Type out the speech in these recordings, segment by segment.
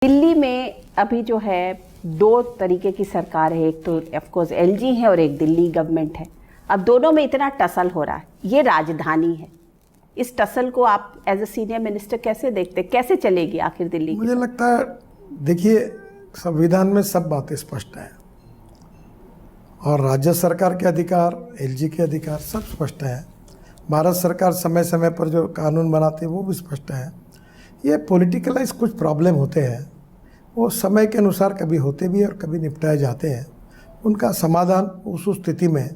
दिल्ली में अभी जो है दो तरीके की सरकार है, एक तो ऑफकोर्स एलजी है और एक दिल्ली गवर्नमेंट है। अब दोनों में इतना टसल हो रहा है, ये राजधानी है। इस टसल को आप एज ए सीनियर मिनिस्टर कैसे देखते, कैसे चलेगी आखिर दिल्ली की? मुझे लगता है, देखिए, संविधान में सब बातें स्पष्ट हैं और राज्य सरकार के अधिकार, एलजी के अधिकार सब स्पष्ट हैं। भारत सरकार समय समय पर जो कानून बनाती है वो भी स्पष्ट है। ये पॉलिटिकलाइज कुछ प्रॉब्लम होते हैं, वो समय के अनुसार कभी होते भी हैं और कभी निपटाए जाते हैं। उनका समाधान उस स्थिति में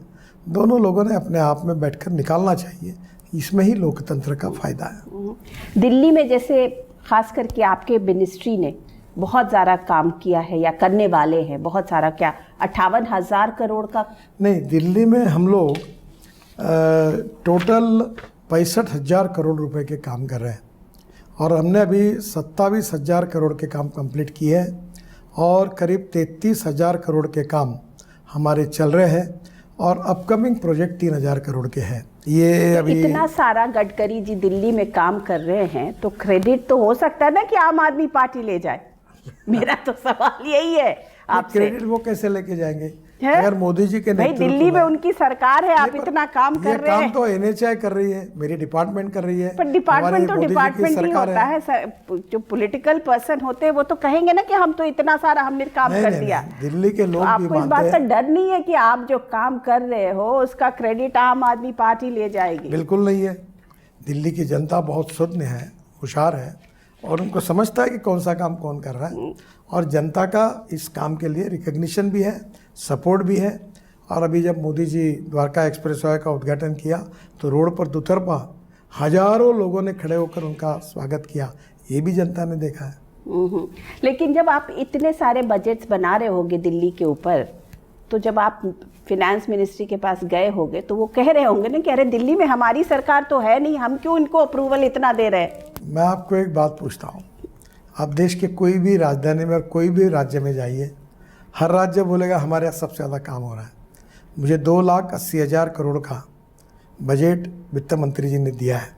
दोनों लोगों ने अपने आप में बैठकर निकालना चाहिए। इसमें ही लोकतंत्र का फायदा है। दिल्ली में जैसे खास करके आपके मिनिस्ट्री ने बहुत ज़्यादा काम किया है या करने वाले हैं, बहुत सारा, क्या 58,000 करोड़ का? नहीं, दिल्ली में हम लोग टोटल 65,000 करोड़ रुपए के काम कर रहे हैं और हमने अभी 27,000 करोड़ के काम कंप्लीट किए हैं और करीब 33,000 करोड़ के काम हमारे चल रहे हैं और अपकमिंग प्रोजेक्ट 3,000 करोड़ के हैं। ये अभी इतना सारा गडकरी जी दिल्ली में काम कर रहे हैं तो क्रेडिट तो हो सकता है ना कि आम आदमी पार्टी ले जाए। मेरा तो सवाल यही है आपसे। क्रेडिट वो कैसे लेके जाएंगे अगर मोदी जी के भाई दिल्ली में उनकी सरकार है, आप इतना काम कर रहे हैं। काम तो एनएचआई कर रही है, मेरी डिपार्टमेंट कर रही है। पर डिपार्टमेंट तो डिपार्टमेंट ही होता है। जो पॉलिटिकल पर्सन होते हैं वो तो कहेंगे ना कि हम तो इतना सारा हमने काम कर दिया। दिल्ली के लोग आपको इस बात का डर नहीं है कि आप जो काम कर रहे हो उसका क्रेडिट आम आदमी पार्टी ले जाएगी? बिल्कुल नहीं है। दिल्ली की जनता बहुत सुज्ञ है, होशियार है और उनको समझता है कि कौन सा काम कौन कर रहा है और जनता का इस काम के लिए रिकग्निशन भी है, सपोर्ट भी है। और अभी जब मोदी जी द्वारका एक्सप्रेसवे का उद्घाटन किया तो रोड पर दुतरफा हजारों लोगों ने खड़े होकर उनका स्वागत किया, ये भी जनता ने देखा है। लेकिन जब आप इतने सारे बजट्स बना रहे होंगे दिल्ली के ऊपर, तो जब आप फिनेंस मिनिस्ट्री के पास गए होंगे तो वो कह रहे होंगे ना कि अरे दिल्ली में हमारी सरकार तो है नहीं, हम क्यों इनको अप्रूवल इतना दे रहे हैं? मैं आपको एक बात पूछता हूँ, आप देश के कोई भी राजधानी में और कोई भी राज्य में जाइए, हर राज्य बोलेगा हमारे यहाँ सबसे ज़्यादा काम हो रहा है। मुझे 2,80,000 करोड़ का बजट वित्त मंत्री जी ने दिया है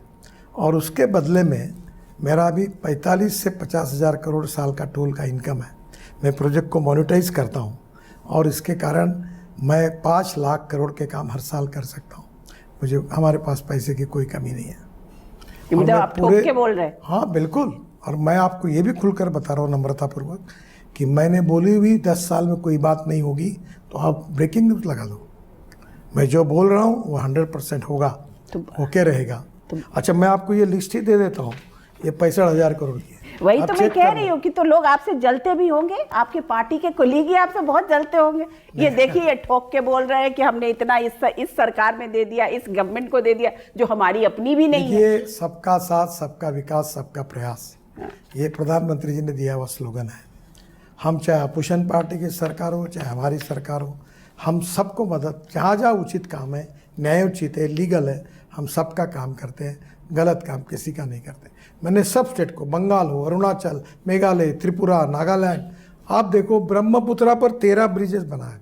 और उसके बदले में मेरा अभी 45 से 50,000 करोड़ साल का टोल का इनकम है। मैं प्रोजेक्ट को मोनेटाइज करता हूँ और इसके कारण मैं 5 लाख करोड़ के काम हर साल कर सकता हूँ। मुझे, हमारे पास पैसे की कोई कमी नहीं है। आप ठोक के बोल रहे हैं? हाँ बिल्कुल। और मैं आपको ये भी खुलकर बता रहा हूँ नम्रतापूर्वक कि मैंने बोली हुई 10 साल में कोई बात नहीं होगी तो आप ब्रेकिंग न्यूज़ लगा दो। मैं जो बोल रहा हूँ वो 100% होगा, होके रहेगा। अच्छा, मैं आपको ये लिस्ट ही दे देता हूँ, ये 65,000 करोड़ की है। वही तो मैं कह रही हूँ कि तो लोग आपसे जलते भी होंगे, आपके पार्टी के कोलीग ही आपसे बहुत जलते होंगे। ये देखिए, ये ठोक के बोल रहे हैं कि हमने इतना इस सरकार में दे दिया, इस गवर्नमेंट को दे दिया जो हमारी अपनी भी नहीं है। ये सबका साथ, सबका विकास, सबका प्रयास, ये प्रधानमंत्री जी ने दिया हुआ स्लोगन है। हम चाहे अपोजिशन पार्टी की सरकार हो चाहे हमारी सरकार हो, हम सबको मदद, जहाँ जहाँ उचित काम है, न्यायोचित है, लीगल है, हम सबका काम करते हैं। गलत काम किसी का नहीं करते। मैंने सब स्टेट को, बंगाल हो, अरुणाचल, मेघालय, त्रिपुरा, नागालैंड, आप देखो ब्रह्मपुत्रा पर 13 ब्रिजेस बनाए,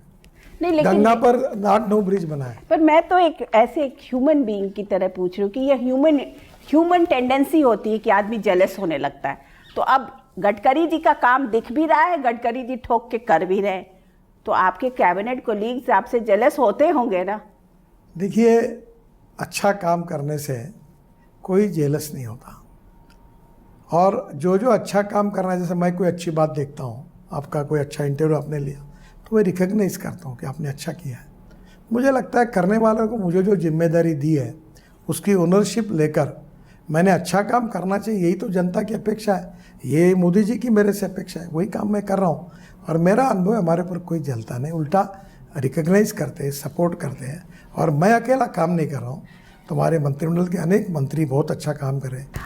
गंगा पर 8-9 ब्रिज बनाए। पर मैं तो एक ह्यूमन बीइंग की तरह पूछ रही हूँ कि ये ह्यूमन टेंडेंसी होती है कि आदमी जेलस होने लगता है। तो अब गडकरी जी का काम दिख भी रहा है, गडकरी जी ठोक के कर भी रहे हैं, तो आपके कैबिनेट कोलीग्स आपसे जेलस होते होंगे ना? देखिए, अच्छा काम करने से कोई जेलस नहीं होता और जो अच्छा काम करना है, जैसे मैं कोई अच्छी बात देखता हूँ, आपका कोई अच्छा इंटरव्यू आपने लिया तो मैं रिकग्नाइज करता हूँ कि आपने अच्छा किया है। मुझे लगता है करने वालों को मुझे जो जिम्मेदारी दी है उसकी ओनरशिप लेकर मैंने अच्छा काम करना चाहिए। यही तो जनता की अपेक्षा है, ये मोदी जी की मेरे से अपेक्षा है, वही काम मैं कर रहा हूँ और मेरा अनुभव हमारे पर कोई जलता नहीं, उल्टा रिकग्नाइज करते हैं, सपोर्ट करते हैं। और मैं अकेला काम नहीं कर रहा हूँ, तुम्हारे मंत्रिमंडल के अनेक मंत्री बहुत अच्छा काम कर रहे हैं।